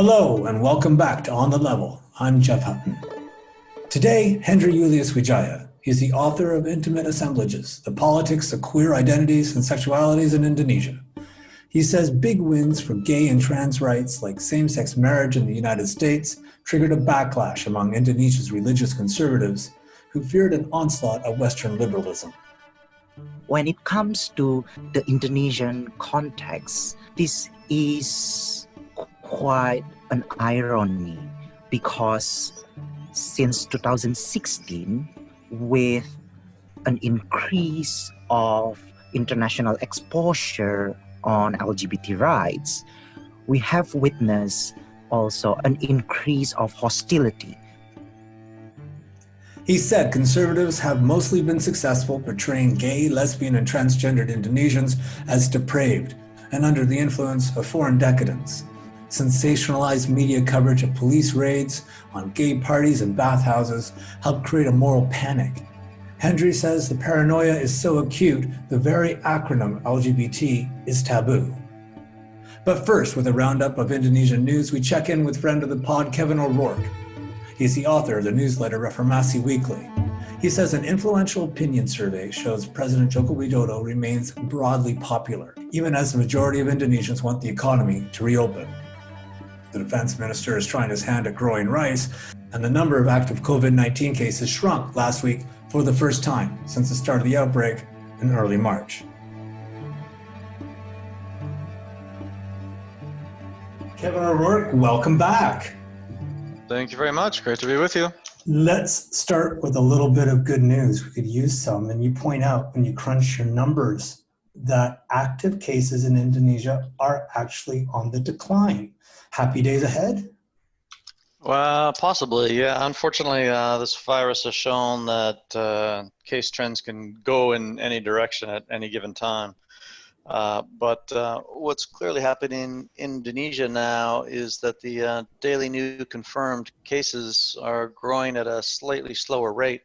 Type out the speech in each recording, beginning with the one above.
Hello and welcome back to On the Level. I'm Jeff Hutton. Today, Hendri Yulius Wijaya. He's the author of Intimate Assemblages, The Politics of Queer Identities and Sexualities in Indonesia. He says big wins for gay and trans rights like same-sex marriage in the United States triggered a backlash among Indonesia's religious conservatives who feared an onslaught of Western liberalism. When it comes to the Indonesian context, this is quite an irony because since 2016, with an increase of international exposure on LGBT rights, we have witnessed also an increase of hostility. He said conservatives have mostly been successful portraying gay, lesbian, and transgendered Indonesians as depraved and under the influence of foreign decadence. Sensationalized media coverage of police raids on gay parties and bathhouses helped create a moral panic. Hendri says the paranoia is so acute, the very acronym LGBT is taboo. But first, with a roundup of Indonesian news, we check in with friend of the pod, Kevin O'Rourke. He's the author of the newsletter Reformasi Weekly. He says an influential opinion survey shows President Joko Widodo remains broadly popular, even as the majority of Indonesians want the economy to reopen. The defense minister is trying his hand at growing rice, and the number of active COVID-19 cases shrunk last week for the first time since the start of the outbreak in early March. Kevin O'Rourke, welcome back. Thank you very much. Great to be with you. Let's start with a little bit of good news. We could use some, and you point out when you crunch your numbers that active cases in Indonesia are actually on the decline. Happy days ahead? Well, possibly, yeah. Unfortunately, this virus has shown that case trends can go in any direction at any given time. But what's clearly happening in Indonesia now is that the daily new confirmed cases are growing at a slightly slower rate.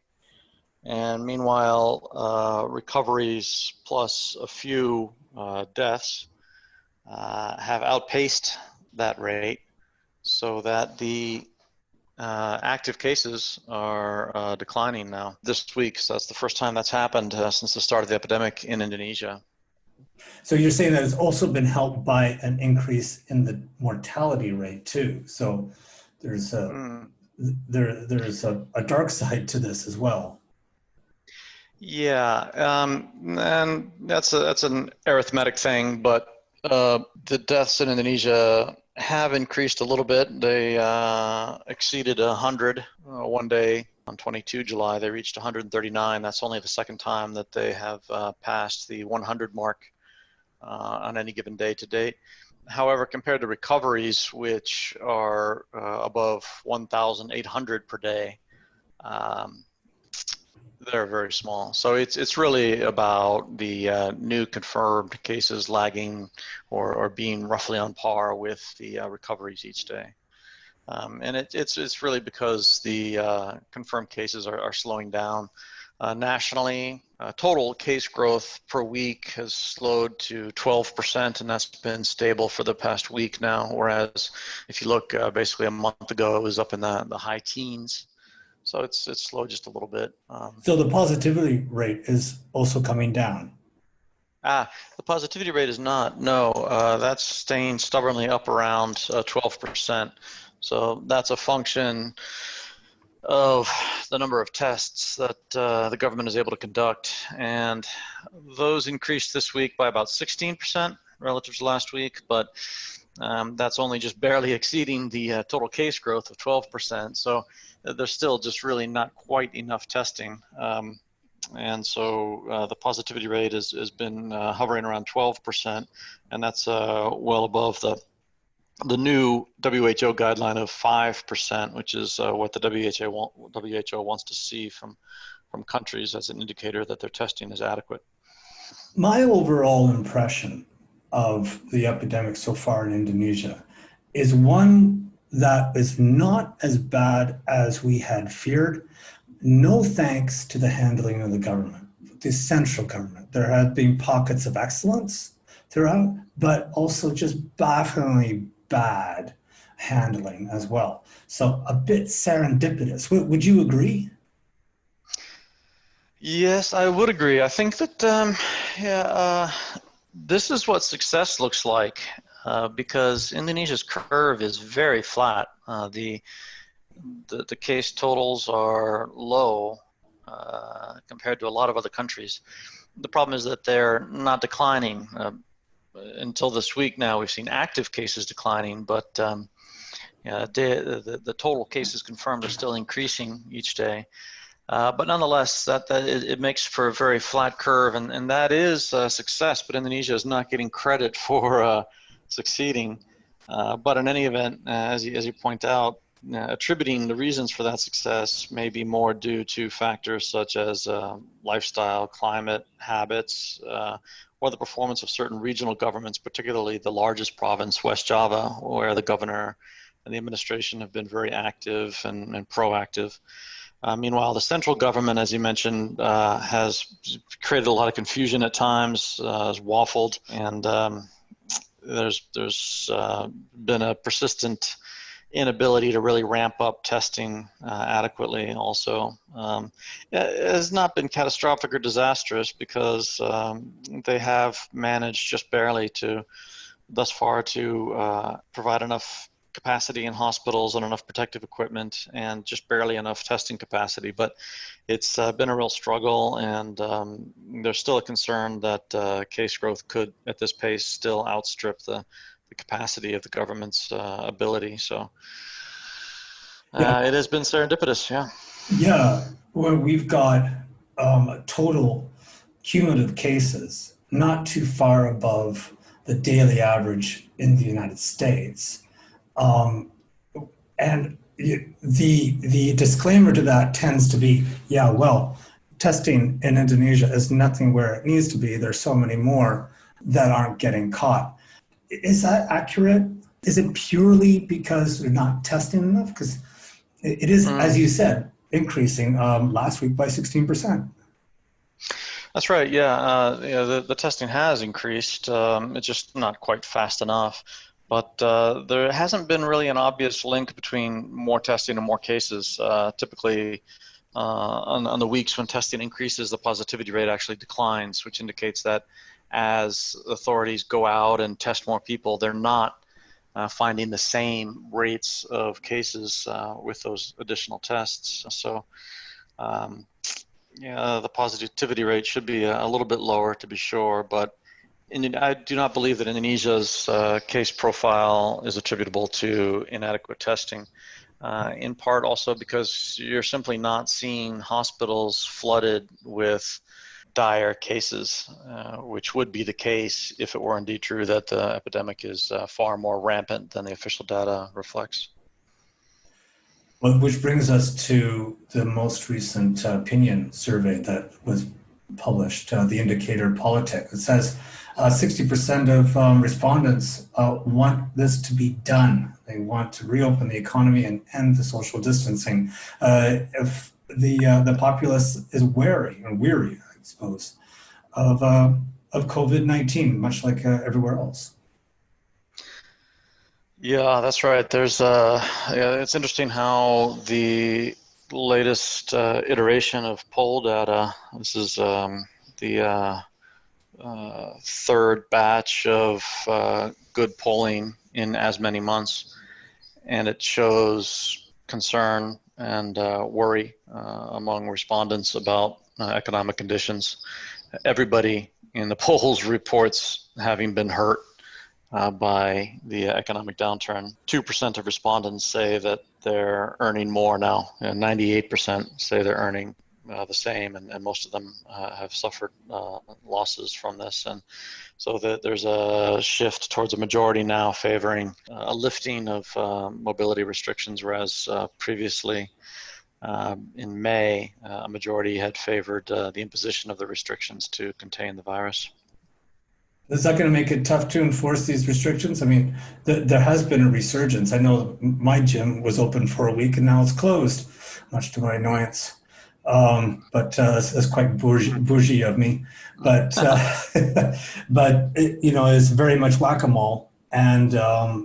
And meanwhile, recoveries plus a few deaths have outpaced that rate, so that the active cases are declining now this week. So that's the first time that's happened since the start of the epidemic in Indonesia. So you're saying that it's also been helped by an increase in the mortality rate too. So there's there's a dark side to this as well. Yeah, and that's an arithmetic thing, but the deaths in Indonesia have increased a little bit. They exceeded 100 one day on 22 July. They reached 139. That's only the second time that they have passed the 100 mark on any given day to date. However, compared to recoveries, which are above 1,800 per day, they're very small. So it's really about the new confirmed cases lagging or being roughly on par with the recoveries each day. And it's really because the confirmed cases are slowing down. Nationally, total case growth per week has slowed to 12%, and that's been stable for the past week now. Whereas if you look basically a month ago, it was up in the high teens. So it's slowed just a little bit. So the positivity rate is also coming down. The positivity rate is not. No, that's staying stubbornly up around 12%. So that's a function of the number of tests that the government is able to conduct. And those increased this week by about 16% relative to last week. But that's only just barely exceeding the total case growth of 12%. So there's still just really not quite enough testing. And so the positivity rate has been hovering around 12%, and that's well above the new WHO guideline of 5%, which is what the WHO wants to see from countries as an indicator that their testing is adequate. My overall impression of the epidemic so far in Indonesia is one that is not as bad as we had feared. No thanks to the handling of the government, the central government. There have been pockets of excellence throughout, but also just bafflingly bad handling as well. So a bit serendipitous. Would you agree? Yes, I would agree. I think that this is what success looks like because Indonesia's curve is very flat. The case totals are low compared to a lot of other countries. The problem is that they're not declining. Until this week now, we've seen active cases declining, but the total cases confirmed are still increasing each day. But nonetheless, it makes for a very flat curve, and that is a success, but Indonesia is not getting credit for succeeding. But in any event, as you point out, attributing the reasons for that success may be more due to factors such as lifestyle, climate, habits, or the performance of certain regional governments, particularly the largest province, West Java, where the governor and the administration have been very active and proactive. Meanwhile, the central government, as you mentioned, has created a lot of confusion at times, has waffled, and there's been a persistent inability to really ramp up testing adequately also. It has not been catastrophic or disastrous because they have managed just barely thus far to provide enough capacity in hospitals and enough protective equipment and just barely enough testing capacity. But it's been a real struggle, and there's still a concern that case growth could, at this pace, still outstrip the capacity of the government's ability. So it has been serendipitous, yeah. Yeah, well, we've got total cumulative cases not too far above the daily average in the United States. And the disclaimer to that tends to be, yeah, well, testing in Indonesia is nothing where it needs to be. There's so many more that aren't getting caught. Is that accurate? Is it purely because they're not testing enough? Because it is, as you said, increasing last week by 16%. That's right. Yeah, the testing has increased. It's just not quite fast enough. But there hasn't been really an obvious link between more testing and more cases. Typically, on the weeks when testing increases, the positivity rate actually declines, which indicates that as authorities go out and test more people, they're not finding the same rates of cases with those additional tests. So, the positivity rate should be a little bit lower, to be sure, but I do not believe that Indonesia's case profile is attributable to inadequate testing, in part also because you're simply not seeing hospitals flooded with dire cases, which would be the case if it were indeed true that the epidemic is far more rampant than the official data reflects. Well, which brings us to the most recent opinion survey that was published, the indicator Politic. It says 60% of respondents want this to be done. They want to reopen the economy and end the social distancing. If the populace is wary, I suppose, of COVID-19, much like everywhere else. Yeah, that's right. It's interesting how the latest iteration of poll data, this is the third batch of good polling in as many months, and it shows concern and worry among respondents about economic conditions. Everybody in the polls reports having been hurt by the economic downturn. 2% of respondents say that they're earning more now, and 98% say they're earning the same, and most of them have suffered losses from this. And so there's a shift towards a majority now favoring a lifting of mobility restrictions, whereas previously in May, a majority had favored the imposition of the restrictions to contain the virus. Is that going to make it tough to enforce these restrictions? I mean, there has been a resurgence. I know my gym was open for a week and now it's closed, much to my annoyance. But that's quite bougie of me. But but it's very much whack-a-mole. And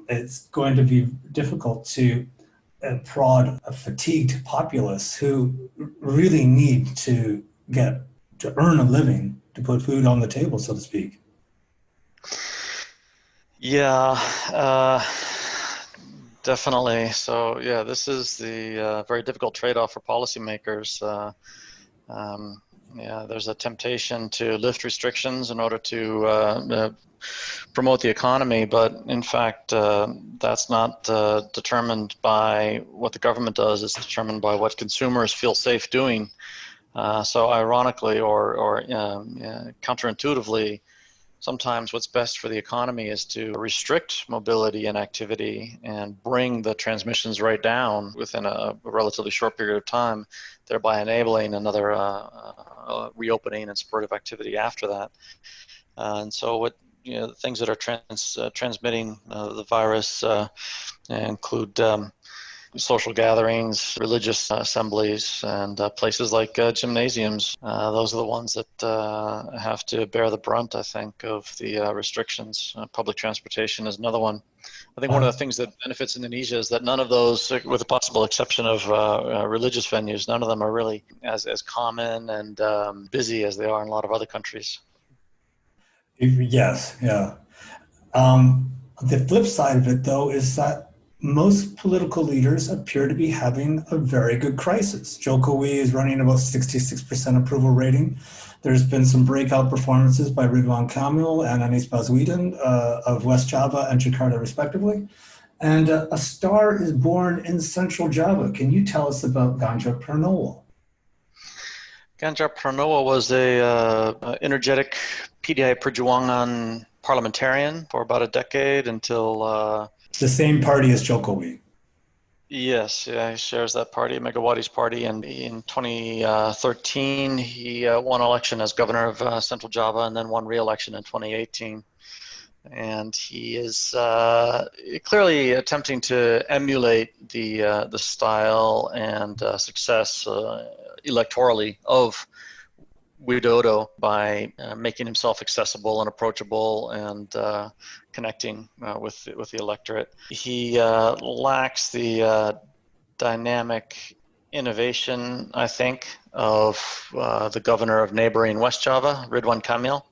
it's going to be difficult to prod a fatigued populace who really need to earn a living, to put food on the table, so to speak. Yeah, definitely. So yeah, this is the very difficult trade-off for policymakers. Yeah, there's a temptation to lift restrictions in order to promote the economy, but in fact, that's not determined by what the government does. It's determined by what consumers feel safe doing. So ironically or counterintuitively, sometimes what's best for the economy is to restrict mobility and activity and bring the transmissions right down within a relatively short period of time, thereby enabling another reopening and spurt of activity after that. And so what things that are transmitting the virus include social gatherings, religious assemblies, and places like gymnasiums. Those are the ones that have to bear the brunt, I think, of the restrictions. Public transportation is another one. I think one of the things that benefits Indonesia is that none of those, with the possible exception of religious venues, none of them are really as common and busy as they are in a lot of other countries. Yes, yeah. The flip side of it, though, is that most political leaders appear to be having a very good crisis. Jokowi is running about 66% approval rating. There's been some breakout performances by Ridwan Kamil and Anies Baswedan of West Java and Jakarta, respectively. And a star is born in Central Java. Can you tell us about Ganjar Pranowo? Ganjar Pranowo was a energetic PDI Perjuangan parliamentarian for about a decade until the same party as Jokowi. Yes, yeah, he shares that party, Megawati's party, and in 2013 he won election as governor of Central Java and then won re-election in 2018. And he is clearly attempting to emulate the style and success electorally of Widodo by making himself accessible and approachable and connecting with the electorate. He lacks the dynamic innovation, I think, of the governor of neighboring West Java, Ridwan Kamil.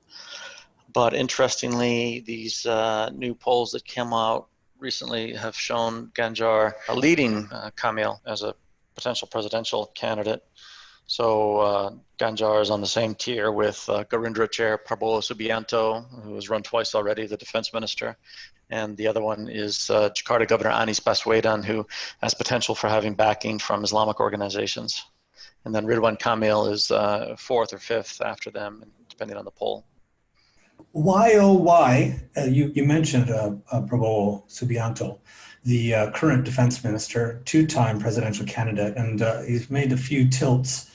But interestingly, these new polls that came out recently have shown Ganjar leading Kamil as a potential presidential candidate. So Ganjar is on the same tier with Gerindra chair Prabowo Subianto, who has run twice already, the defense minister. And the other one is Jakarta Governor Anies Baswedan, who has potential for having backing from Islamic organizations. And then Ridwan Kamil is fourth or fifth after them, depending on the poll. Why, oh, why? You mentioned Prabowo Subianto, the current defense minister, two-time presidential candidate, and he's made a few tilts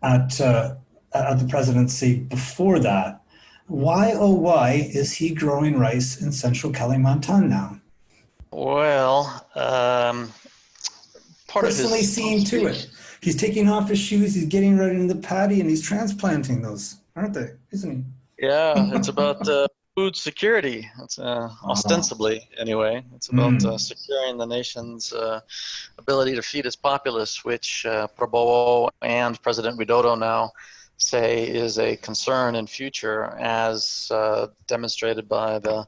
at the presidency before that. Why, oh, why is he growing rice in central Kalimantan now? Well, personally seeing to it. He's taking off his shoes, he's getting right into the paddy, and he's transplanting those, aren't they? Isn't he? Yeah, it's about food security. It's ostensibly, anyway. It's about securing the nation's ability to feed its populace, which Prabowo and President Widodo now say is a concern in future, as demonstrated by the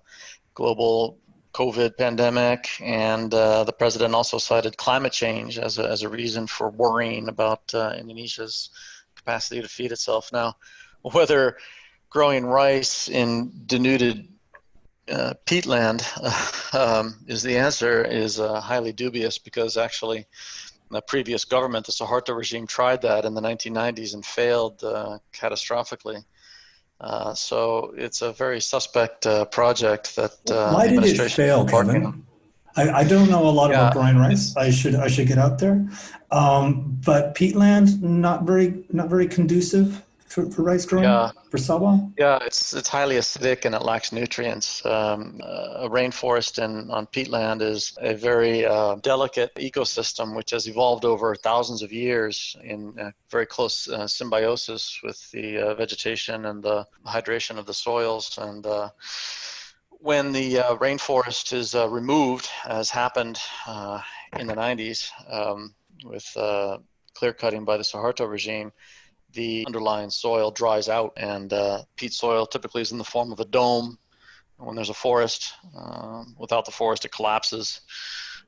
global COVID pandemic, and the president also cited climate change as a reason for worrying about Indonesia's capacity to feed itself. Now, whether growing rice in denuded peatland is the answer is highly dubious, because actually the previous government, the Suharto regime, tried that in the 1990s and failed catastrophically. So it's a very suspect project that why the did it administration fail, Kevin? I don't know a lot about growing rice. I should get out there, but peatland not very conducive for rice growing, for Sabah. Yeah, it's highly acidic and it lacks nutrients. A rainforest on peatland is a very delicate ecosystem which has evolved over thousands of years in very close symbiosis with the vegetation and the hydration of the soils. And when the rainforest is removed, as happened in the 90s with clear cutting by the Suharto regime, the underlying soil dries out, and peat soil typically is in the form of a dome. When there's a forest, without the forest, it collapses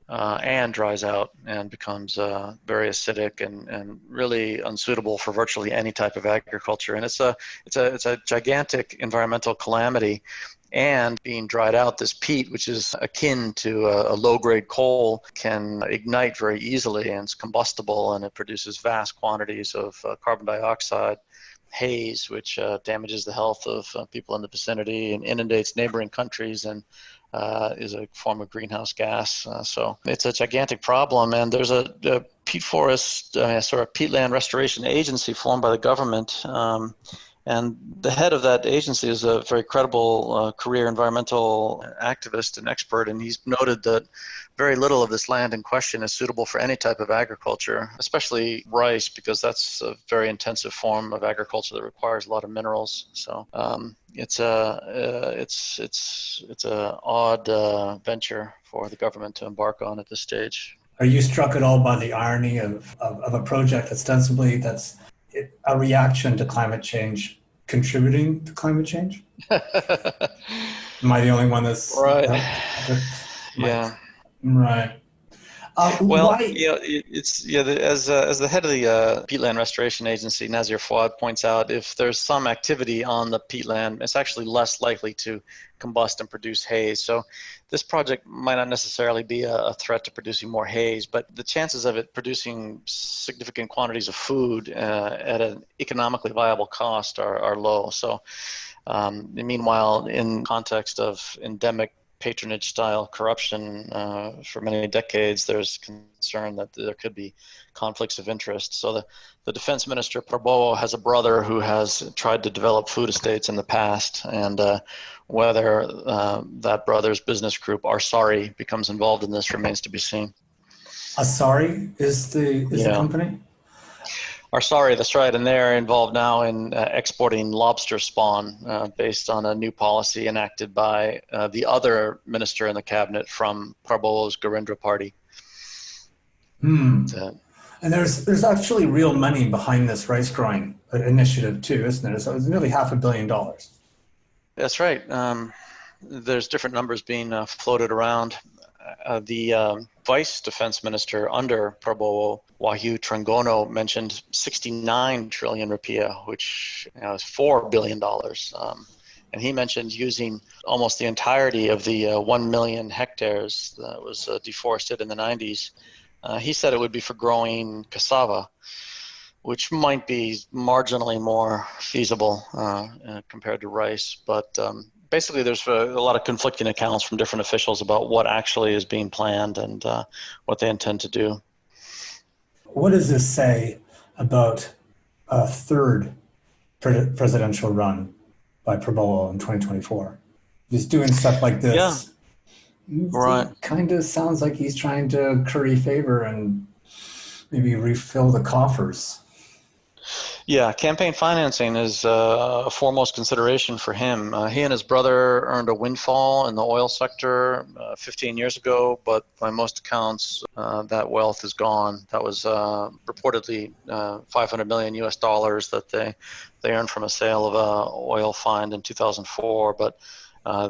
and dries out and becomes very acidic and really unsuitable for virtually any type of agriculture. And it's a gigantic environmental calamity. And being dried out, this peat, which is akin to a low-grade coal, can ignite very easily, and it's combustible, and it produces vast quantities of carbon dioxide, haze, which damages the health of people in the vicinity and inundates neighboring countries, and is a form of greenhouse gas. So it's a gigantic problem. And there's a peat forest, sort of peatland restoration agency formed by the government. And the head of that agency is a very credible career environmental activist and expert, and he's noted that very little of this land in question is suitable for any type of agriculture, especially rice, because that's a very intensive form of agriculture that requires a lot of minerals. So it's a odd venture for the government to embark on at this stage. Are you struck at all by the irony of a project ostensibly that's a reaction to climate change contributing to climate change? Am I the only one that's right? Yeah. Right. Well, why? It's as the head of the Peatland Restoration Agency, Nazir Fouad points out, if there's some activity on the peatland, it's actually less likely to combust and produce haze. So this project might not necessarily be a threat to producing more haze, but the chances of it producing significant quantities of food at an economically viable cost are low. So meanwhile, in context of endemic patronage style corruption for many decades, there's concern that there could be conflicts of interest. So the defense minister, Prabowo, has a brother who has tried to develop food estates in the past, and whether that brother's business group, Arsari, becomes involved in this remains to be seen. Asari is the company? Arsari, that's right, and they're involved now in exporting lobster spawn based on a new policy enacted by the other minister in the cabinet from Prabowo's Garindra party. And there's actually real money behind this rice growing initiative too, isn't there? So it's nearly $500 million. That's right. There's different numbers being floated around. The vice defense minister under Prabowo, Wahyu Trenggono, mentioned 69 trillion rupiah, which is $4 billion. And he mentioned using almost the entirety of the 1 million hectares that was deforested in the 90s. He said it would be for growing cassava, which might be marginally more feasible compared to rice. But basically, there's a lot of conflicting accounts from different officials about what actually is being planned and what they intend to do. What does this say about a third presidential run by Prabowo in 2024? He's doing stuff like this. Yeah, right. It kind of sounds like he's trying to curry favor and maybe refill the coffers. Yeah, campaign financing is a foremost consideration for him. He and his brother earned a windfall in the oil sector 15 years ago, but by most accounts, that wealth is gone. That was reportedly $500 million US that they earned from a sale of an oil find in 2004, but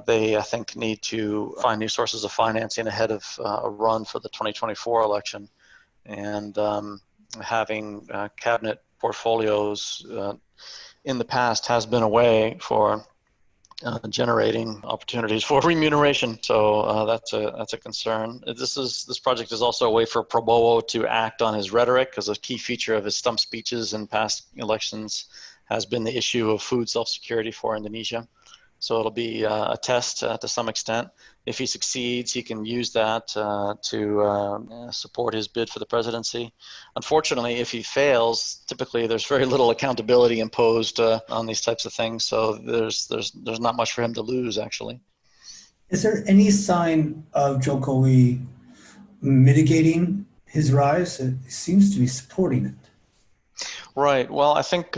they, I think, need to find new sources of financing ahead of a run for the 2024 election. And having cabinet portfolios in the past has been a way for generating opportunities for remuneration. So that's a concern. This project is also a way for Prabowo to act on his rhetoric, because a key feature of his stump speeches in past elections has been the issue of food self-security for Indonesia. So it'll be a test to some extent. If he succeeds, he can use that to support his bid for the presidency. Unfortunately, if he fails, typically there's very little accountability imposed on these types of things. So there's not much for him to lose, actually. Is there any sign of Jokowi mitigating his rise? It seems to be supporting it. Right. Well, I think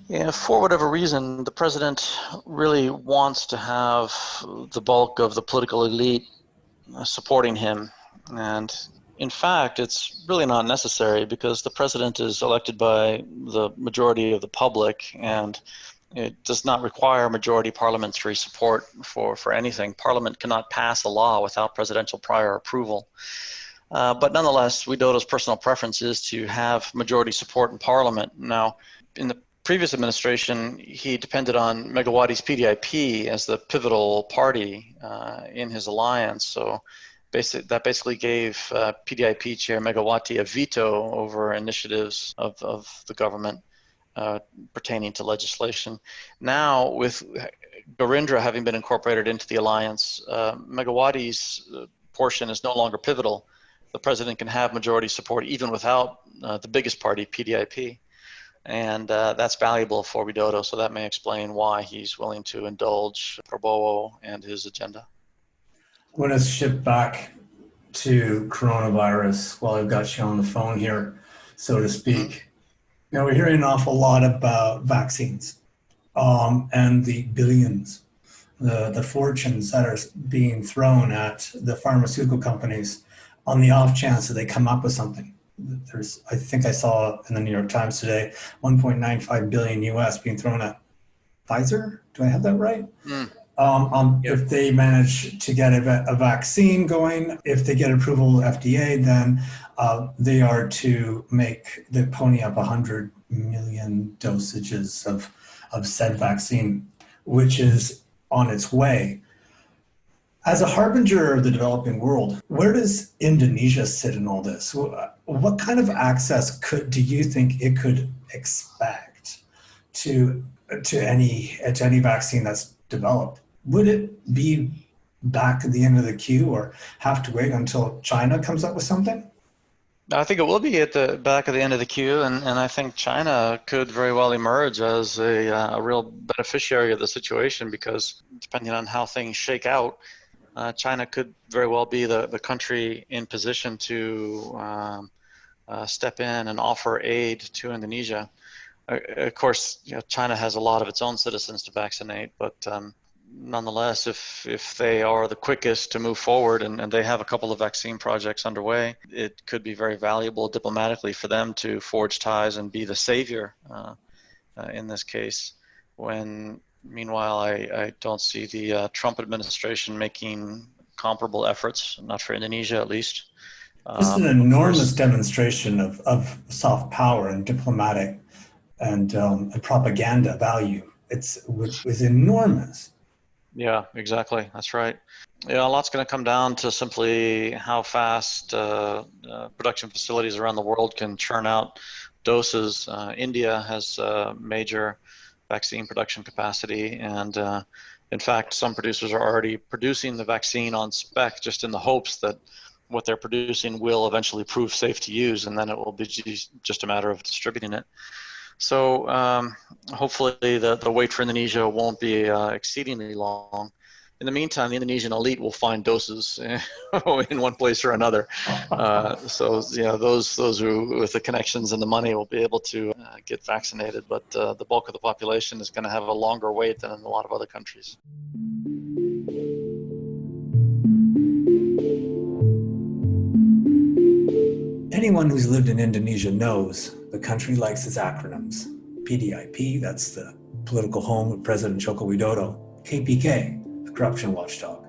Yeah, for whatever reason, the president really wants to have the bulk of the political elite supporting him. And in fact, it's really not necessary because the president is elected by the majority of the public, and it does not require majority parliamentary support for anything. Parliament cannot pass a law without presidential prior approval. But nonetheless, Widodo's personal preference is to have majority support in parliament. Now, in the previous administration, he depended on Megawati's PDIP as the pivotal party in his alliance. So that basically gave PDIP chair Megawati a veto over initiatives of the government pertaining to legislation. Now, with Garindra having been incorporated into the alliance, Megawati's portion is no longer pivotal. The president can have majority support even without the biggest party, PDIP. And that's valuable for Widodo, so that may explain why he's willing to indulge Prabowo and his agenda. I want to shift back to coronavirus while I've got you on the phone here, so to speak. Mm-hmm. Now, we're hearing an awful lot about vaccines and the billions, the fortunes that are being thrown at the pharmaceutical companies on the off chance that they come up with something. I think I saw in the New York Times today, 1.95 billion US being thrown at Pfizer. Do I have that right? Mm. Yep. If they manage to get a vaccine going, if they get approval FDA, then they are to make the pony up 100 million dosages of said vaccine, which is on its way. As a harbinger of the developing world, where does Indonesia sit in all this? What kind of access do you think it could expect to any vaccine that's developed? Would it be back at the end of the queue or have to wait until China comes up with something? I think it will be at the back of the end of the queue, and I think China could very well emerge as a real beneficiary of the situation, because depending on how things shake out, China could very well be the country in position to step in and offer aid to Indonesia. Of course, China has a lot of its own citizens to vaccinate, but nonetheless, if they are the quickest to move forward and they have a couple of vaccine projects underway, it could be very valuable diplomatically for them to forge ties and be the savior in this case, when meanwhile, I don't see the Trump administration making comparable efforts, not for Indonesia at least. It's an enormous demonstration of soft power and diplomatic and propaganda value. It's enormous. Yeah, exactly. That's right. Yeah, a lot's going to come down to simply how fast production facilities around the world can churn out doses. India has major vaccine production capacity, and in fact, some producers are already producing the vaccine on spec, just in the hopes that what they're producing will eventually prove safe to use, and then it will be just a matter of distributing it. So hopefully the wait for Indonesia won't be exceedingly long. In the meantime, the Indonesian elite will find doses in one place or another. So those who with the connections and the money will be able to get vaccinated, but the bulk of the population is going to have a longer wait than in a lot of other countries. Anyone who's lived in Indonesia knows the country likes its acronyms. PDIP, that's the political home of President Joko Widodo. KPK, the corruption watchdog.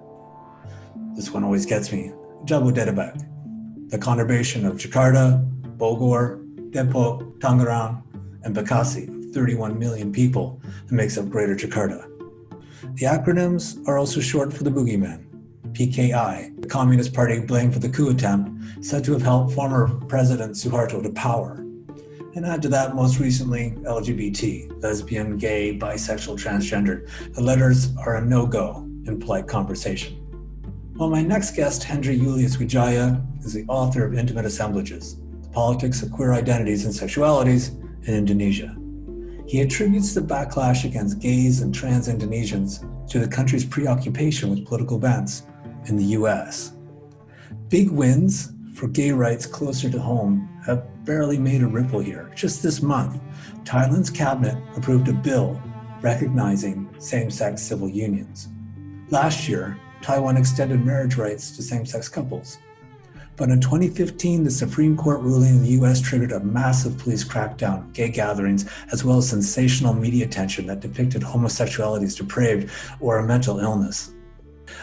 This one always gets me. Jabodetabek, the conurbation of Jakarta, Bogor, Depok, Tangerang, and Bekasi, 31 million people, that makes up Greater Jakarta. The acronyms are also short for the Boogeymen. PKI, the Communist Party blamed for the coup attempt, said to have helped former President Suharto to power. And add to that, most recently, LGBT, lesbian, gay, bisexual, transgendered. The letters are a no-go in polite conversation. Well, my next guest, Hendri Yulius Wijaya, is the author of Intimate Assemblages, The Politics of Queer Identities and Sexualities in Indonesia. He attributes the backlash against gays and trans Indonesians to the country's preoccupation with political events in the US. Big wins for gay rights closer to home have barely made a ripple here. Just this month, Thailand's cabinet approved a bill recognizing same-sex civil unions. Last year, Taiwan extended marriage rights to same-sex couples. But in 2015, the Supreme Court ruling in the US triggered a massive police crackdown on gay gatherings, as well as sensational media attention that depicted homosexuality as depraved or a mental illness.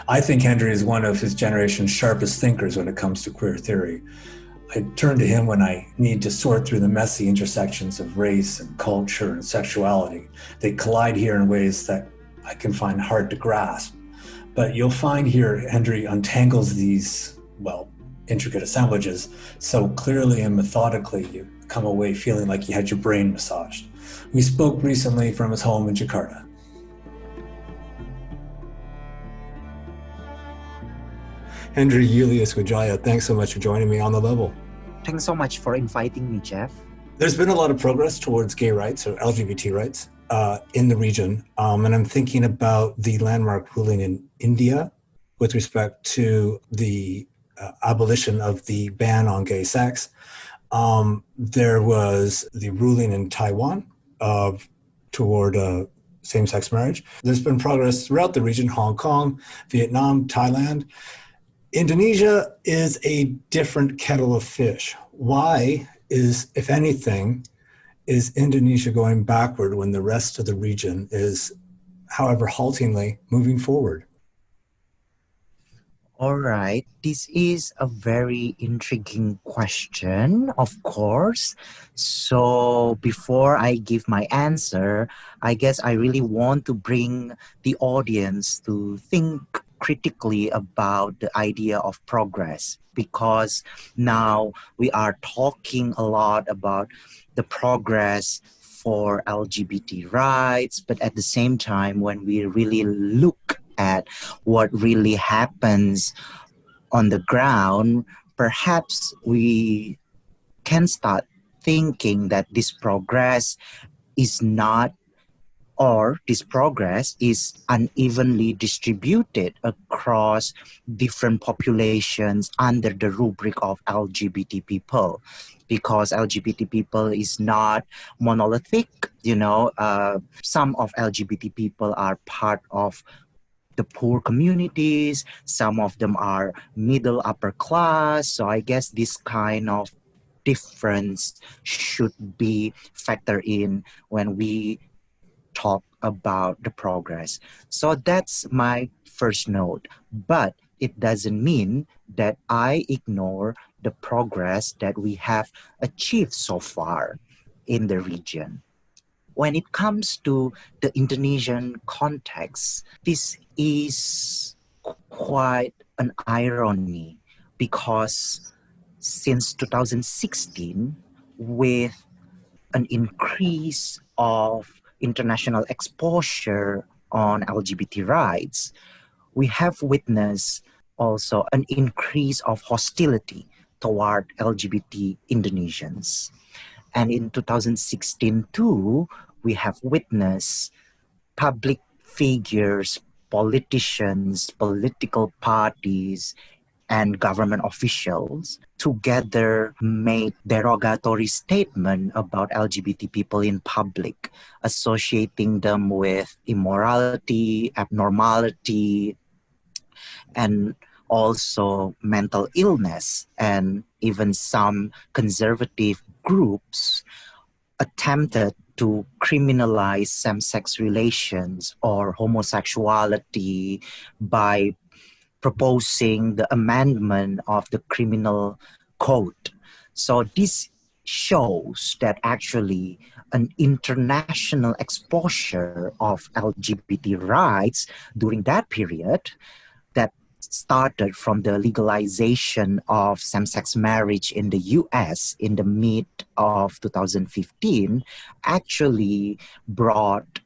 I think Hendri is one of his generation's sharpest thinkers when it comes to queer theory. I turn to him when I need to sort through the messy intersections of race and culture and sexuality. They collide here in ways that I can find hard to grasp. But you'll find here Hendri untangles these, intricate assemblages so clearly and methodically you come away feeling like you had your brain massaged. We spoke recently from his home in Jakarta. Hendri Yulius Wijaya, thanks so much for joining me on The Level. Thanks so much for inviting me, Jeff. There's been a lot of progress towards gay rights or LGBT rights in the region. And I'm thinking about the landmark ruling in India with respect to the abolition of the ban on gay sex. There was the ruling in Taiwan toward same-sex marriage. There's been progress throughout the region: Hong Kong, Vietnam, Thailand. Indonesia is a different kettle of fish. Why is, if anything, is Indonesia going backward when the rest of the region is, however haltingly, moving forward? All right, this is a very intriguing question, of course. So before I give my answer, I guess I really want to bring the audience to think critically about the idea of progress, because now we are talking a lot about the progress for LGBT rights, but at the same time, when we really look at what really happens on the ground, perhaps we can start thinking that this progress is not, or this progress is unevenly distributed across different populations under the rubric of LGBT people, because LGBT people is not monolithic. Some of LGBT people are part of the poor communities, some of them are middle upper class. So I guess this kind of difference should be factored in when we talk about the progress. So that's my first note. But it doesn't mean that I ignore the progress that we have achieved so far in the region. When it comes to the Indonesian context, this is quite an irony, because since 2016, with an increase of international exposure on LGBT rights, we have witnessed also an increase of hostility toward LGBT Indonesians. And in 2016 too, we have witnessed public figures, politicians, political parties, and government officials together made derogatory statement about LGBT people in public, associating them with immorality, abnormality, and also mental illness. And even some conservative groups attempted to criminalize same-sex relations or homosexuality by proposing the amendment of the criminal code. So this shows that actually an international exposure of LGBT rights during that period that started from the legalization of same-sex marriage in the US in the mid of 2015 actually brought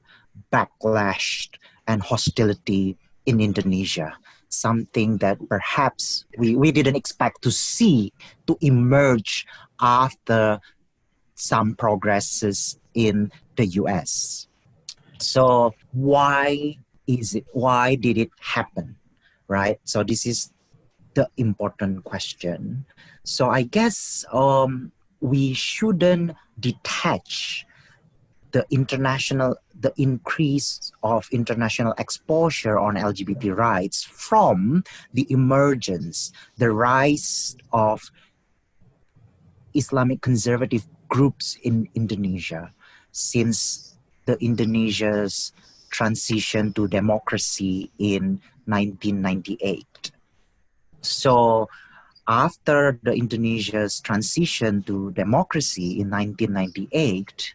backlash and hostility in Indonesia, something that perhaps we didn't expect to see to emerge after some progresses in the US. So why did it happen? Right? So this is the important question. So I guess we shouldn't detach the increase of international exposure on LGBT rights from the emergence, the rise of Islamic conservative groups in Indonesia since the Indonesia's transition to democracy in 1998. So after the Indonesia's transition to democracy in 1998,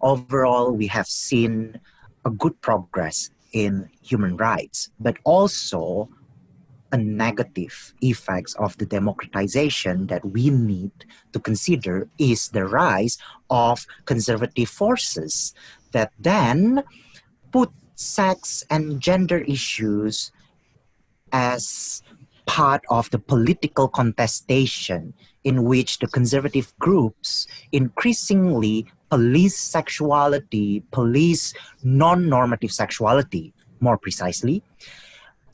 overall we have seen a good progress in human rights, but also a negative effects of the democratization that we need to consider is the rise of conservative forces that then put sex and gender issues as part of the political contestation in which the conservative groups increasingly police sexuality, police non-normative sexuality, more precisely,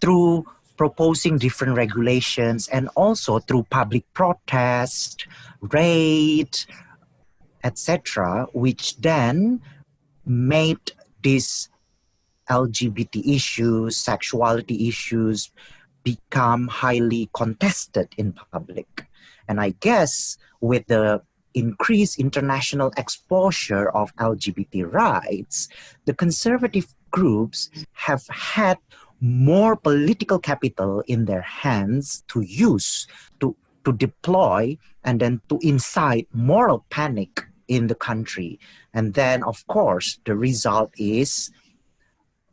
through proposing different regulations and also through public protest, raid, etc., which then made these LGBT issues, sexuality issues become highly contested in public. And I guess with the increased international exposure of LGBT rights, the conservative groups have had more political capital in their hands to use, to deploy, and then to incite moral panic in the country. And then, of course, the result is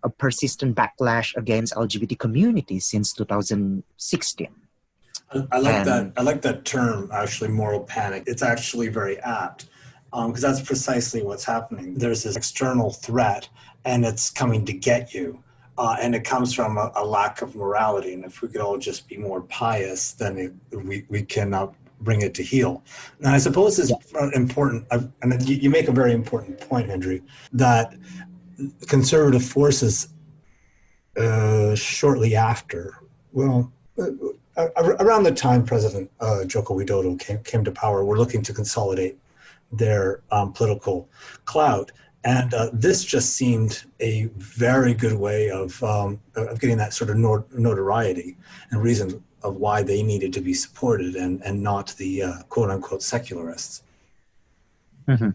a persistent backlash against LGBT communities since 2016. I like that. I like that term, actually, moral panic. It's actually very apt because that's precisely what's happening. There's this external threat, and it's coming to get you. And it comes from a lack of morality. And if we could all just be more pious, then we can bring it to heel. And I suppose it's important, and you make a very important point, Hendri, that conservative forces shortly after, around the time President Joko Widodo came to power, were looking to consolidate their political clout. And this just seemed a very good way of getting that sort of notoriety and reason of why they needed to be supported and not the quote unquote secularists. Mm-hmm.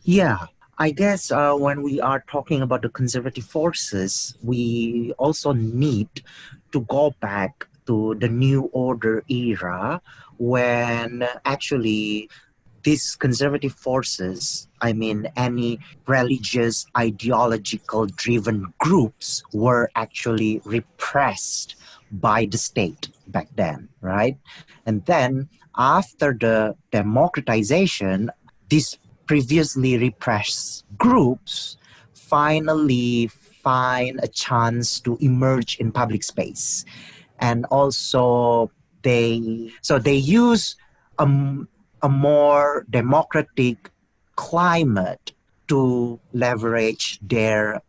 Yeah, I guess when we are talking about the conservative forces, we also need to go back to the New Order era when actually these conservative forces, I mean, any religious, ideological driven groups were actually repressed by the state back then, right? And then after the democratization, these previously repressed groups finally find a chance to emerge in public space. And also they use a more democratic climate to leverage their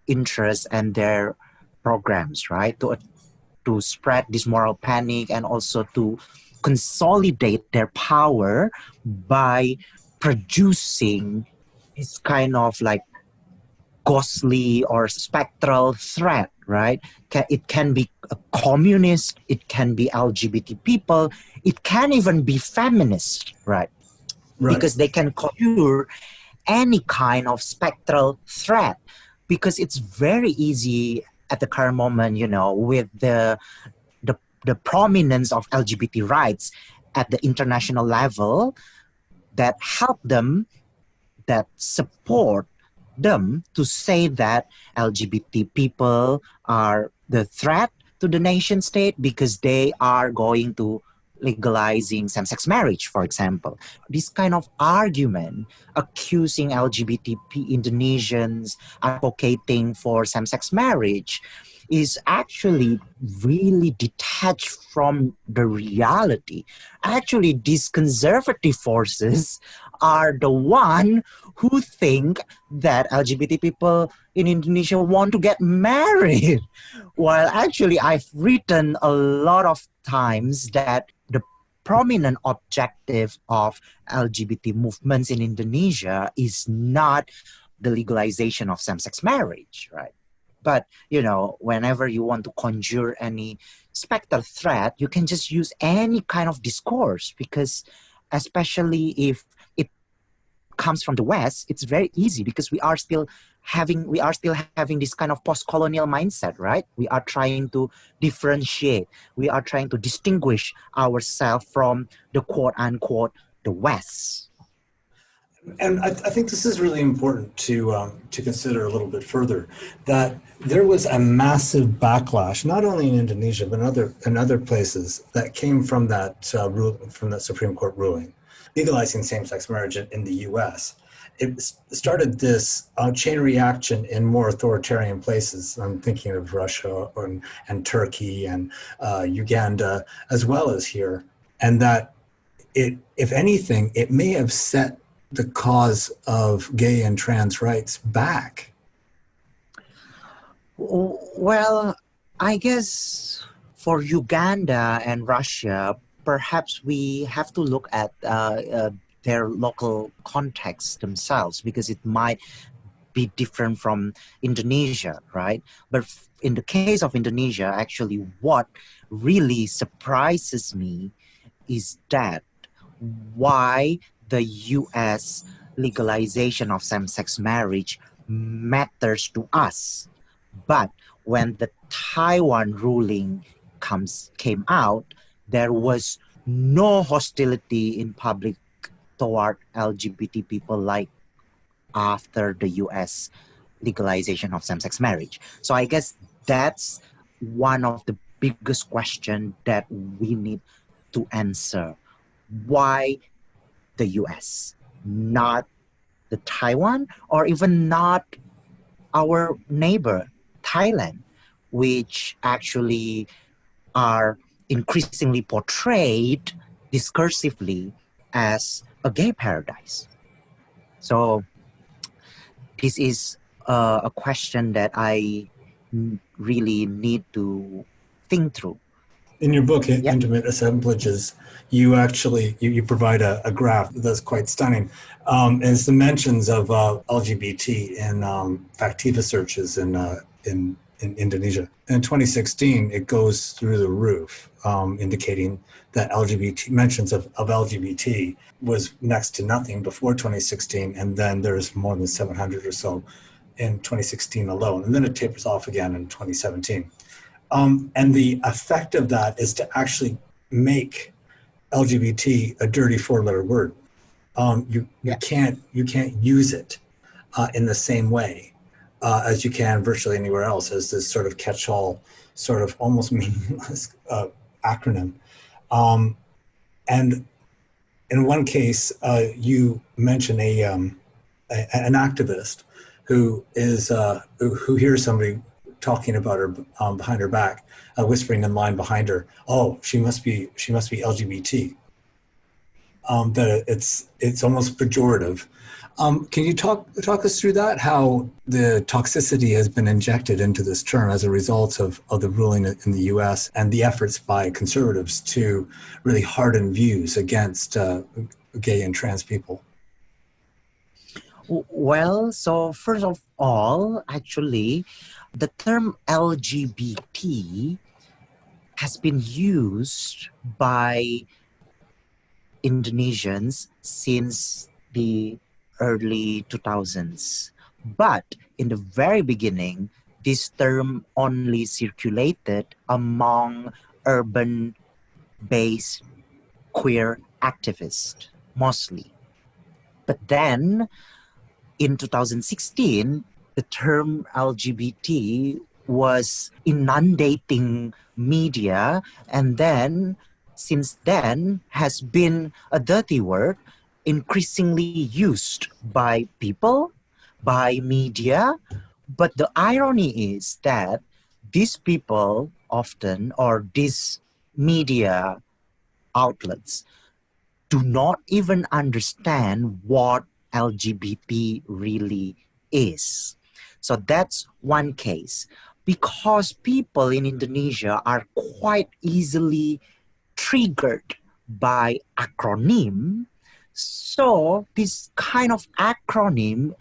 interests and their programs, right? To spread this moral panic and also to consolidate their power by producing this kind of like ghostly or spectral threat, right? It can be a communist, it can be LGBT people, it can even be feminist, right? Because they can conjure any kind of spectral threat, because it's very easy at the current moment, with the prominence of LGBT rights at the international level that help them, that support them to say that LGBT people are the threat to the nation state because they are going to legalizing same-sex marriage, for example. This kind of argument accusing LGBT Indonesians advocating for same-sex marriage is actually really detached from the reality. Actually, these conservative forces are the one who think that LGBT people in Indonesia want to get married. While actually I've written a lot of times that the prominent objective of LGBT movements in Indonesia is not the legalization of same-sex marriage, right? But, whenever you want to conjure any specter threat, you can just use any kind of discourse, because especially if it comes from the West, it's very easy because we are still having this kind of post-colonial mindset, right? We are trying to differentiate. We are trying to distinguish ourselves from the quote-unquote the West. And I think this is really important to consider a little bit further, that there was a massive backlash, not only in Indonesia but in other places, that came from that Supreme Court ruling legalizing same-sex marriage in the U.S. It started this chain reaction in more authoritarian places. I'm thinking of Russia and Turkey and Uganda, as well as here, and that if anything, it may have set the cause of gay and trans rights back. Well, I guess for Uganda and Russia, perhaps we have to look at their local context themselves, because it might be different from Indonesia, right? But in the case of Indonesia, actually, what really surprises me is that why the US legalization of same-sex marriage matters to us. But when the Taiwan ruling came out, there was no hostility in public toward LGBT people like after the US legalization of same-sex marriage. So I guess that's one of the biggest questions that we need to answer. Why the US, not the Taiwan, or even not our neighbor Thailand, which actually are increasingly portrayed discursively as a gay paradise. So this is a question that I really need to think through. In your book, Intimate Assemblages, you actually you provide a graph that's quite stunning. It's the mentions of LGBT in Factiva searches in Indonesia. In 2016, it goes through the roof, indicating that LGBT mentions of LGBT was next to nothing before 2016, and then there's more than 700 or so in 2016 alone, and then it tapers off again in 2017. And the effect of that is to actually make LGBT a dirty four-letter word. You can't use it in the same way as you can virtually anywhere else, as this sort of catch-all, sort of almost meaningless acronym. And in one case, you mention an activist who hears somebody talking about her behind her back, whispering in line behind her, "Oh, she must be LGBT." That it's almost pejorative. Can you talk us through that? How the toxicity has been injected into this term as a result of the ruling in the U.S. and the efforts by conservatives to really harden views against gay and trans people? Well, so first of all, actually, the term LGBT has been used by Indonesians since the early 2000s. But in the very beginning, this term only circulated among urban-based queer activists, mostly. But then, in 2016, the term LGBT was inundating media, and then since then has been a dirty word increasingly used by people, by media. But the irony is that these people often, or these media outlets, do not even understand what LGBT really is. So that's one case. Because people in Indonesia are quite easily triggered by acronym, so this kind of acronym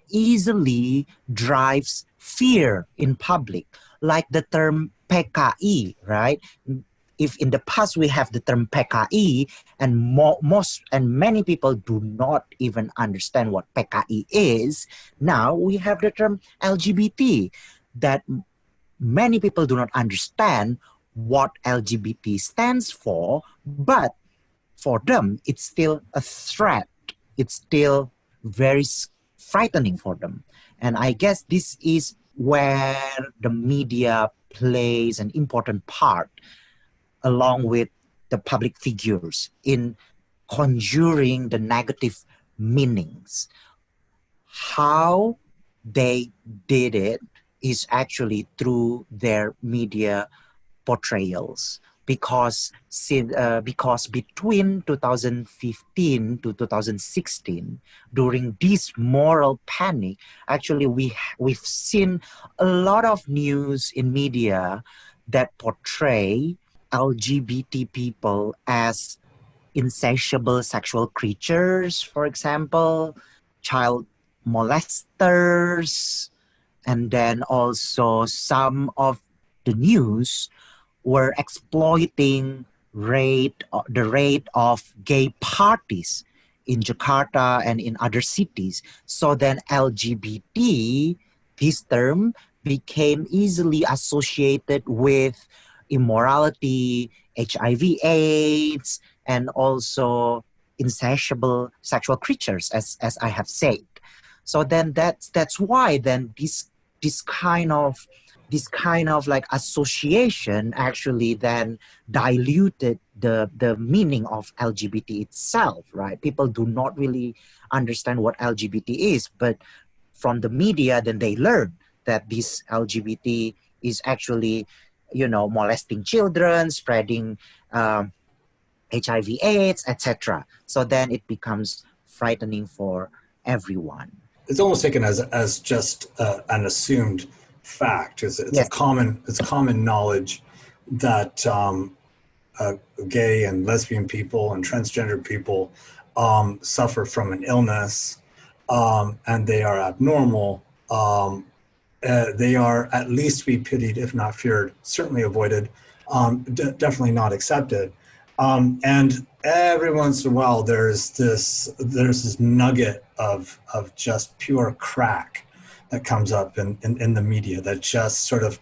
easily drives fear in public, like the term PKI, right? If in the past we have the term PKI, and most and many people do not even understand what PKI is, now we have the term LGBT, that many people do not understand what LGBT stands for, but for them, it's still a threat. It's still very frightening for them. And I guess this is where the media plays an important part, along with the public figures, in conjuring the negative meanings. How they did it is actually through their media portrayals, because between 2015 to 2016, during this moral panic, actually we've seen a lot of news in media that portray LGBT people as insatiable sexual creatures, for example, child molesters, and then also some of the news were exploiting the rate of gay parties in Jakarta and in other cities. So then LGBT, this term, became easily associated with immorality, HIV/AIDS, and also insatiable sexual creatures, as I have said. So then that's why then this kind of like association actually then diluted the meaning of LGBT itself, right? People do not really understand what LGBT is, but from the media then they learn that this LGBT is actually, molesting children, spreading HIV/AIDS, etc. So then it becomes frightening for everyone. It's almost taken as just an assumed fact. It's Yes. common knowledge that gay and lesbian people and transgender people suffer from an illness, and they are abnormal. They are at least to be pitied, if not feared, certainly avoided, definitely not accepted. And every once in a while, there's this nugget of just pure crack that comes up in the media that just sort of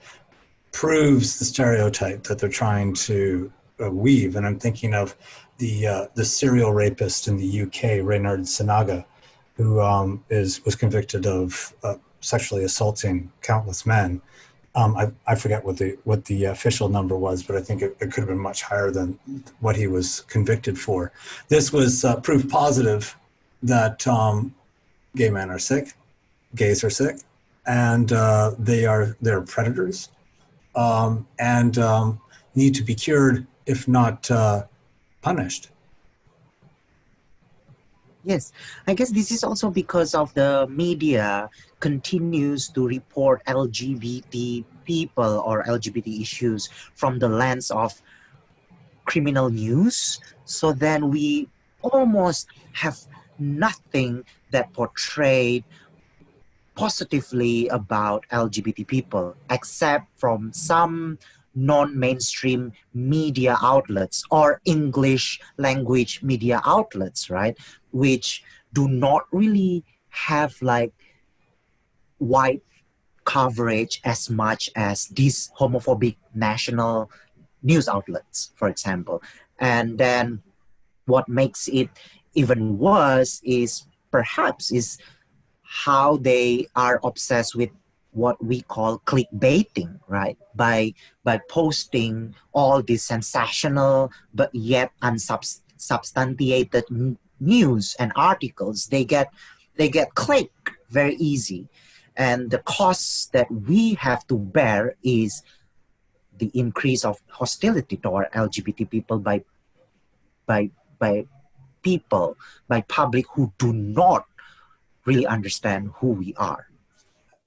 proves the stereotype that they're trying to weave. And I'm thinking of the serial rapist in the UK, Reynard Sinaga, who was convicted of sexually assaulting countless men. I forget what the official number was, but I think it could have been much higher than what he was convicted for. This was proof positive that gay men are sick, gays are sick, and they're predators, and need to be cured, if not punished. Yes, I guess this is also because of the media continues to report LGBT people or LGBT issues from the lens of criminal news. So then we almost have nothing that portrayed positively about LGBT people, except from some non-mainstream media outlets or English language media outlets, right? Which do not really have like wide coverage as much as these homophobic national news outlets, for example. And then what makes it even worse is perhaps is how they are obsessed with what we call clickbaiting, right? By posting all these sensational but yet unsubstantiated news and articles, they get click very easy, and the costs that we have to bear is the increase of hostility toward LGBT people by people, by public who do not really understand who we are.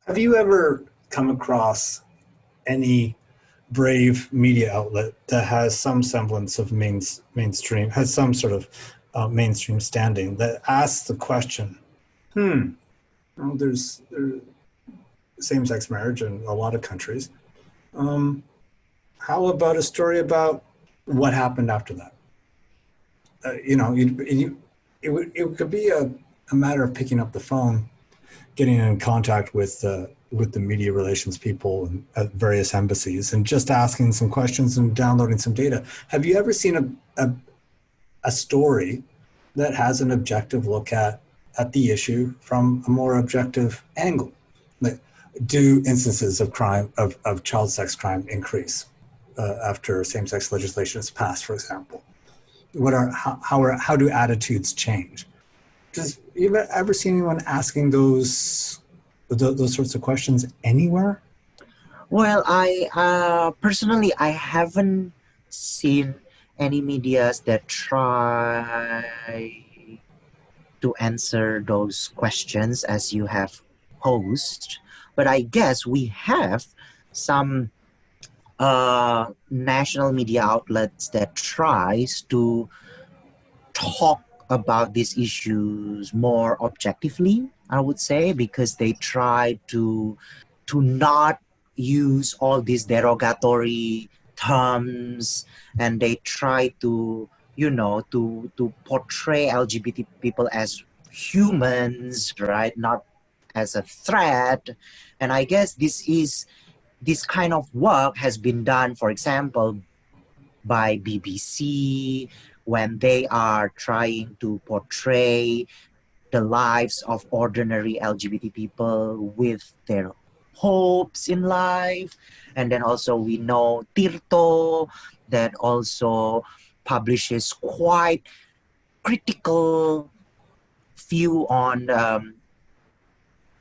Have you ever come across any brave media outlet that has some semblance of mainstream, has some sort of mainstream standing, that asks the question, well, there's same-sex marriage in a lot of countries. How about a story about what happened after that? It could be a matter of picking up the phone, getting in contact with the media relations people at various embassies, and just asking some questions and downloading some data. Have you ever seen a story that has an objective look at the issue from a more objective angle? Like, do instances of crime, of child sex crime, increase after same-sex legislation is passed, for example? How do attitudes change? Does you ever seen anyone asking those sorts of questions anywhere? Well, I personally, I haven't seen any medias that try to answer those questions as you have posed, but I guess we have some national media outlets that tries to talk about these issues more objectively, I would say, because they try to not use all these derogatory terms, and they try to to portray LGBT people as humans, right, not as a threat. And I guess this kind of work has been done, for example, by BBC, when they are trying to portray the lives of ordinary LGBT people with their hopes in life. And then also we know Tirto, that also publishes quite critical view on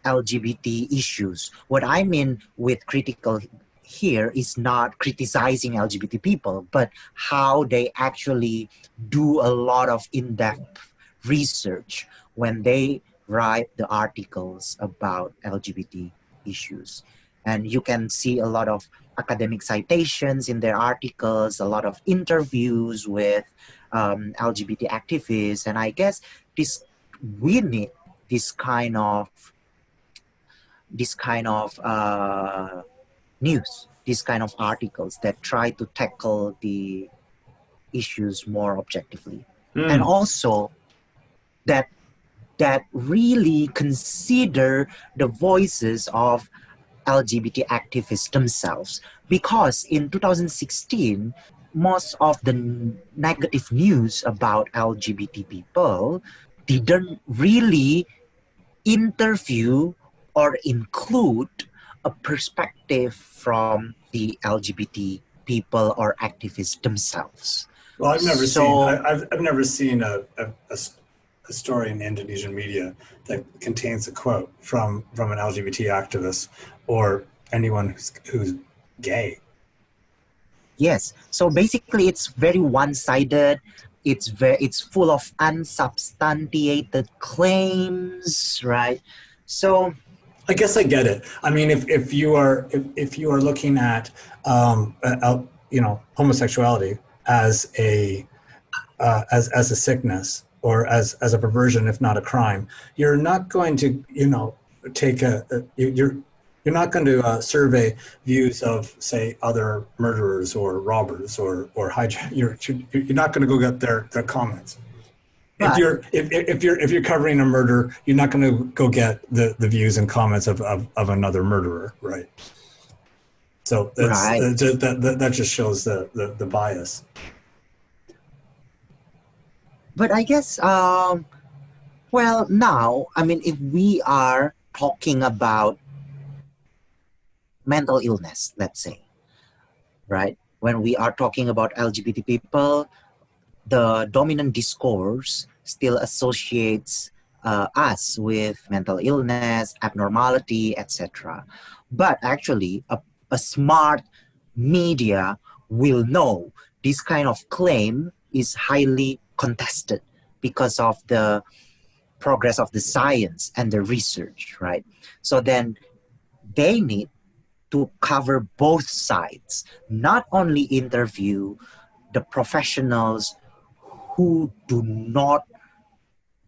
LGBT issues. What I mean with critical here is not criticizing LGBT people, but how they actually do a lot of in-depth research when they write the articles about LGBT issues. And you can see a lot of academic citations in their articles, a lot of interviews with LGBT activists. And I guess we need this kind of news, these kind of articles that try to tackle the issues more objectively, and also that really consider the voices of LGBT activists themselves. Because in 2016, most of the negative news about LGBT people didn't really interview or include a perspective from the LGBT people or activists themselves. Well, I've never seen a story in Indonesian media that contains a quote from an LGBT activist or anyone who's gay. Yes, so basically it's very one-sided. It's full of unsubstantiated claims, right? So I guess I get it. I mean, if you are looking at homosexuality as a sickness or as a perversion, if not a crime, you're not going to you're not going to survey views of, say, other murderers or robbers or hijack. You're not going to go get their comments. But If you're covering a murder, you're not going to go get the views and comments of another murderer, right? So that just shows the bias. But I guess, well, now, I mean, if we are talking about mental illness, let's say, right? When we are talking about LGBT people, the dominant discourse still associates us with mental illness, abnormality, etc. But actually, a smart media will know this kind of claim is highly contested, because of the progress of the science and the research, right? So then they need to cover both sides, not only interview the professionals who do not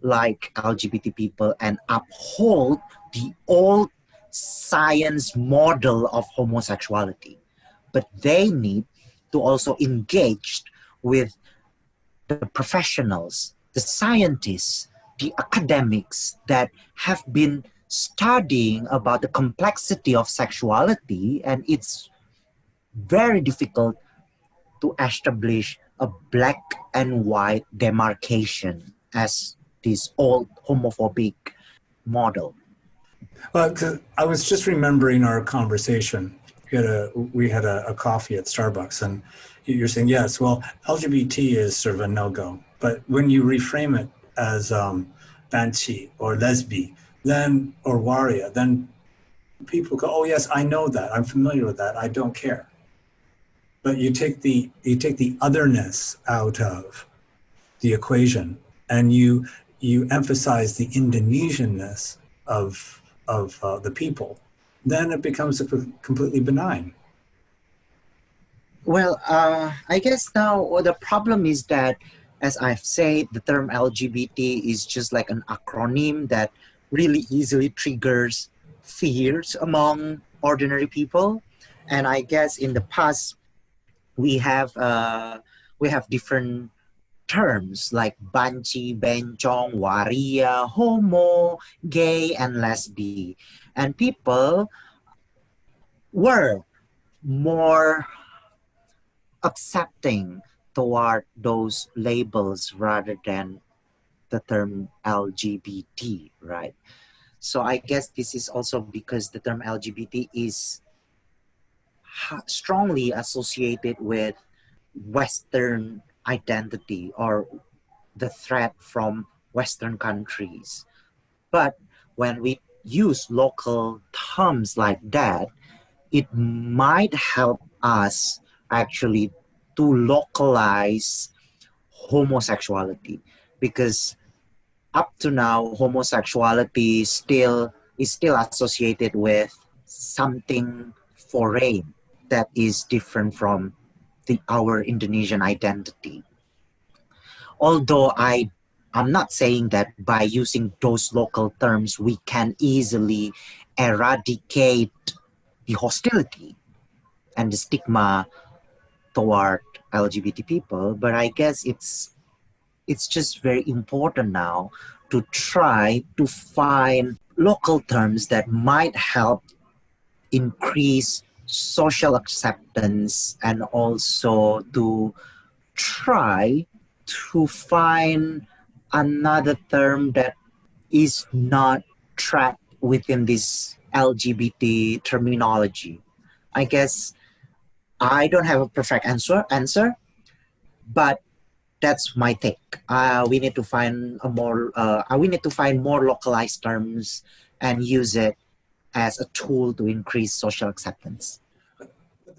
like LGBT people and uphold the old science model of homosexuality, but they need to also engage with the professionals, the scientists, the academics that have been studying about the complexity of sexuality, and it's very difficult to establish a black and white demarcation as this old homophobic model. Well, 'cause I was just remembering our conversation. We had a coffee at Starbucks, and you're saying yes. Well, LGBT is sort of a no-go, but when you reframe it as banshee or lesbi, then or waria, then people go, "Oh yes, I know that. I'm familiar with that. I don't care." But you take the otherness out of the equation, and you emphasize the Indonesianness of the people, then it becomes completely benign. Well, I guess now the problem is that, as I've said, the term LGBT is just like an acronym that really easily triggers fears among ordinary people. And I guess in the past we have different terms like banci, bencong, waria, homo, gay, and lesbi, and people were more accepting toward those labels rather than the term LGBT, right? So I guess this is also because the term LGBT is strongly associated with Western identity or the threat from Western countries. But when we use local terms like that, it might help us actually to localize homosexuality, because up to now homosexuality is still associated with something foreign that is different from our Indonesian identity. Although I'm not saying that by using those local terms we can easily eradicate the hostility and the stigma toward LGBT people, but I guess it's just very important now to try to find local terms that might help increase social acceptance, and also to try to find another term that is not trapped within this LGBT terminology. I guess I don't have a perfect answer, but that's my take. We need to find more localized terms and use it as a tool to increase social acceptance.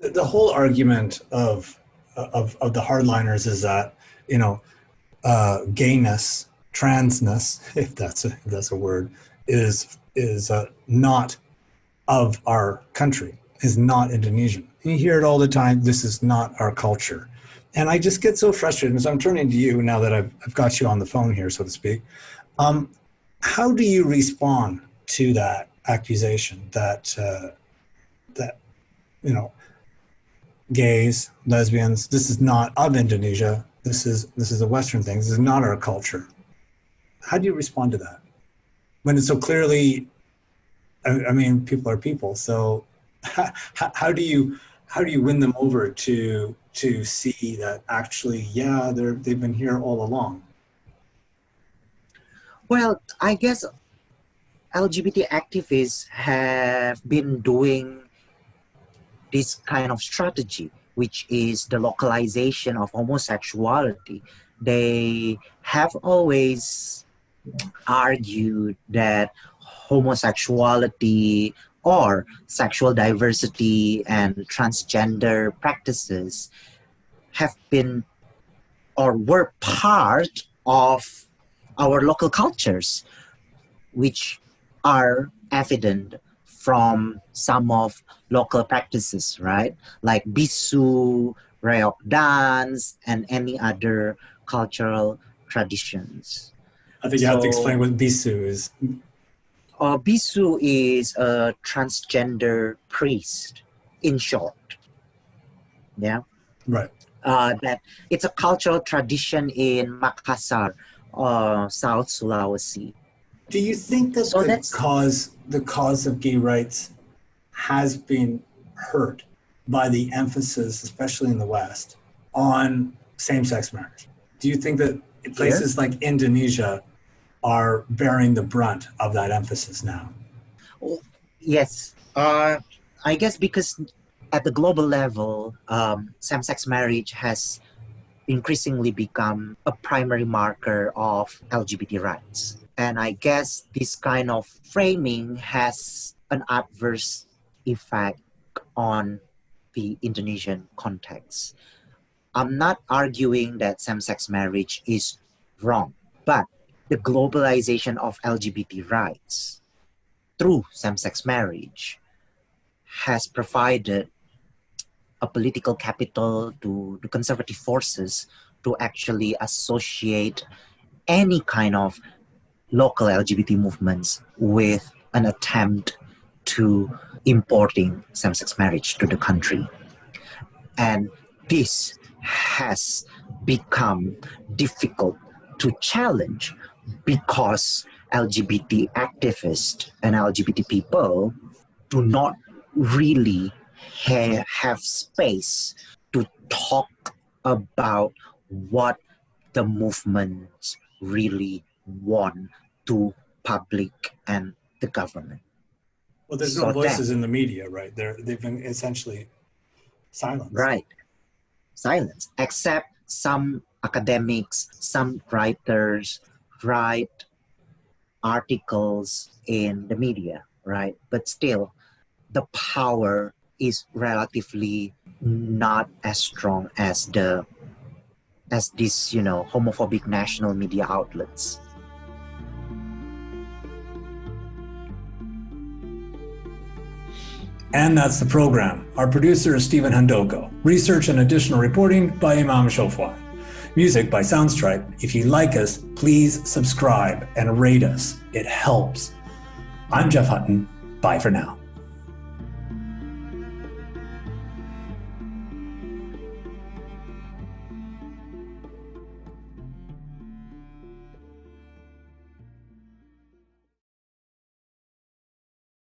The whole argument of the hardliners is that, gayness, transness, if that's a word, is not of our country, is not Indonesian. You hear it all the time. This is not our culture. And I just get so frustrated. And so I'm turning to you now that I've got you on the phone here, so to speak. How do you respond to that accusation that gays, lesbians, this is not of Indonesia. This is a Western thing. This is not our culture. How do you respond to that when it's so clearly? I mean, people are people. So how do you win them over to see that actually, yeah, they've been here all along? Well, I guess LGBT activists have been doing this kind of strategy, which is the localization of homosexuality. They have always argued that homosexuality or sexual diversity and transgender practices have been or were part of our local cultures, which are evident from some of local practices, right? Like bisu, reok dance, and any other cultural traditions. I think you have to explain what bisu is. Bisu is a transgender priest, in short. Yeah. Right. That it's a cultural tradition in Makassar, South Sulawesi. Do you think that So the cause of gay rights has been hurt by the emphasis, especially in the West, on same-sex marriage? Do you think that places like Indonesia are bearing the brunt of that emphasis now? Oh, yes. I guess because at the global level, same-sex marriage has increasingly become a primary marker of LGBT rights. And I guess this kind of framing has an adverse effect on the Indonesian context. I'm not arguing that same-sex marriage is wrong, but the globalization of LGBT rights through same-sex marriage has provided a political capital to the conservative forces to actually associate any kind of local LGBT movements with an attempt to importing same-sex marriage to the country. And this has become difficult to challenge because LGBT activists and LGBT people do not really have space to talk about what the movements really want to public and the government. Well, there's no voices in the media, right? They've been essentially silenced. Right. Silence, except some academics, some writers write articles in the media, right? But still, the power is relatively not as strong as these, homophobic national media outlets. And that's the program. Our producer is Stephen Handoko. Research and additional reporting by Imam Shofwan. Music by Soundstripe. If you like us, please subscribe and rate us. It helps. I'm Jeff Hutton. Bye for now.